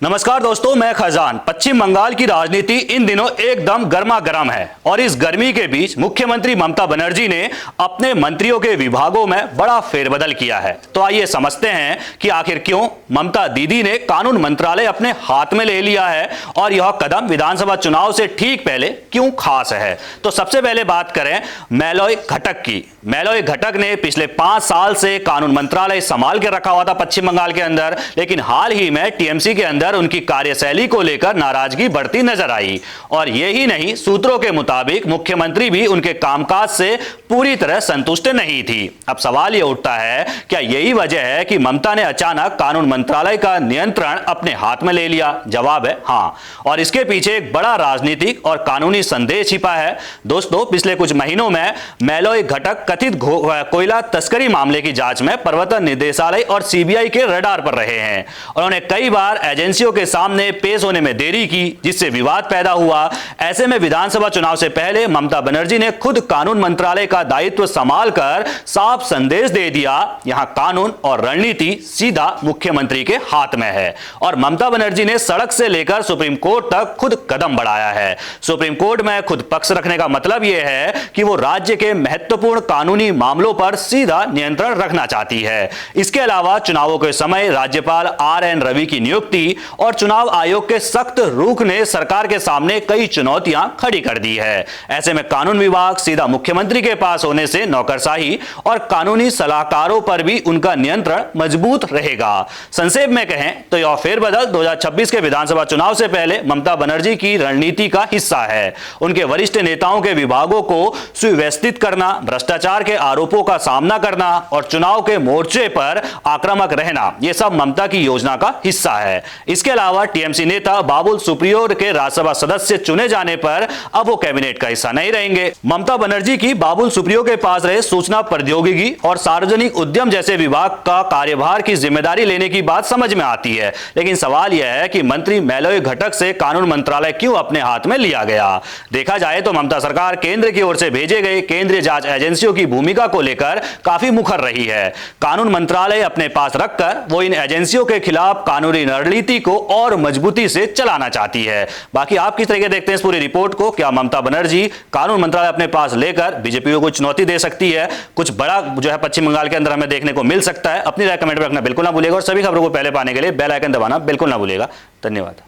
नमस्कार दोस्तों, मैं खजान। पश्चिम बंगाल की राजनीति इन दिनों एकदम गर्मा गर्म है और इस गर्मी के बीच मुख्यमंत्री ममता बनर्जी ने अपने मंत्रियों के विभागों में बड़ा फेरबदल किया है। तो आइए समझते हैं कि आखिर क्यों ममता दीदी ने कानून मंत्रालय अपने हाथ में ले लिया है और यह कदम विधानसभा चुनाव से ठीक पहले क्यों खास है। तो सबसे पहले बात करें मेलॉय घटक की। मेलॉय घटक ने पिछले 5 साल से कानून मंत्रालय संभाल के रखा हुआ था पश्चिम बंगाल के अंदर, लेकिन हाल ही में टीएमसी के अंदर उनकी कार्यशैली को लेकर नाराजगी बढ़ती नजर आई। और यही नहीं, सूत्रों के मुताबिक मुख्यमंत्री भी उनके कामकाज से पूरी तरह संतुष्ट नहीं थी। अब सवाल यह उठता है, क्या यही वजह है कि ममता ने अचानक कानून मंत्रालय का नियंत्रण अपने हाथ में ले लिया? जवाब है हाँ, और इसके पीछे एक बड़ा राजनीतिक और कानूनी संदेश छिपा है। दोस्तों, पिछले कुछ महीनों में मेलॉय घटक कथित कोयला तस्करी मामले की जांच में प्रवर्तन निदेशालय और सीबीआई के रडार पर रहे हैं। उन्होंने कई बार एजेंसियों के सामने पेश होने में देरी की, जिससे विवाद पैदा हुआ। ऐसे में विधानसभा चुनाव से पहले ममता बनर्जी ने खुद कानून मंत्रालय का दायित्व संभालकर साफ संदेश दे दिया, यहां कानून और रणनीति सीधा मुख्यमंत्री के हाथ में है। और ममता बनर्जी ने सड़क से लेकर सुप्रीम कोर्ट तक खुद कदम बढ़ाया है। सुप्रीम कोर्ट में खुद पक्ष रखने का मतलब यह है कि वो राज्य के महत्वपूर्ण कानूनी मामलों पर सीधा नियंत्रण रखना चाहती है। इसके अलावा चुनावों के समय राज्यपाल आर.एन. रवि की नियुक्ति और चुनाव आयोग के सख्त रुख ने सरकार के सामने कई चुनौतियां खड़ी कर दी है। ऐसे में कानून विभाग सीधा मुख्यमंत्री के पास होने से नौकरशाही और कानूनी सलाहकारों पर भी उनका नियंत्रण मजबूत रहेगा। संक्षेप में कहें तो यह फेरबदल 2026 के विधानसभा चुनाव से पहले ममता बनर्जी की रणनीति का हिस्सा है। उनके वरिष्ठ नेताओं के विभागों को सुव्यवस्थित करना, भ्रष्टाचार के आरोपों का सामना करना और चुनाव के मोर्चे पर आक्रामक रहना, यह सब ममता की योजना का हिस्सा है। इसके अलावा टीएमसी नेता बाबुल सुप्रियो के राज्यसभा सदस्य चुने जाने पर अब वो कैबिनेट का हिस्सा नहीं रहेंगे। ममता बनर्जी की बाबुल सुप्रियो के पास रहे सूचना प्रौद्योगिकी और सार्वजनिक उद्यम जैसे विभाग का कार्यभार की जिम्मेदारी लेने की बात समझ में आती है, लेकिन सवाल यह है कि मंत्री मेलॉय घटक से कानून मंत्रालय क्यों अपने हाथ में लिया गया। देखा जाए तो ममता सरकार केंद्र की ओर से भेजे गए केंद्रीय जांच एजेंसियों की भूमिका को लेकर काफी मुखर रही है। कानून मंत्रालय अपने पास रखकर वो इन एजेंसियों के खिलाफ कानूनी रणनीति को और मजबूती से चलाना चाहती है। बाकी आप किस तरीके देखते हैं इस पूरी रिपोर्ट को? क्या ममता बनर्जी कानून मंत्रालय अपने पास लेकर बीजेपी को चुनौती दे सकती है? कुछ बड़ा जो है पश्चिम बंगाल के अंदर हमें देखने को मिल सकता है? अपनी राय कमेंट में रखना बिल्कुल ना भूलिएगा और सभी खबरों को पहले पाने के लिए बेल आइकन दबाना बिल्कुल ना भूलिएगा। धन्यवाद।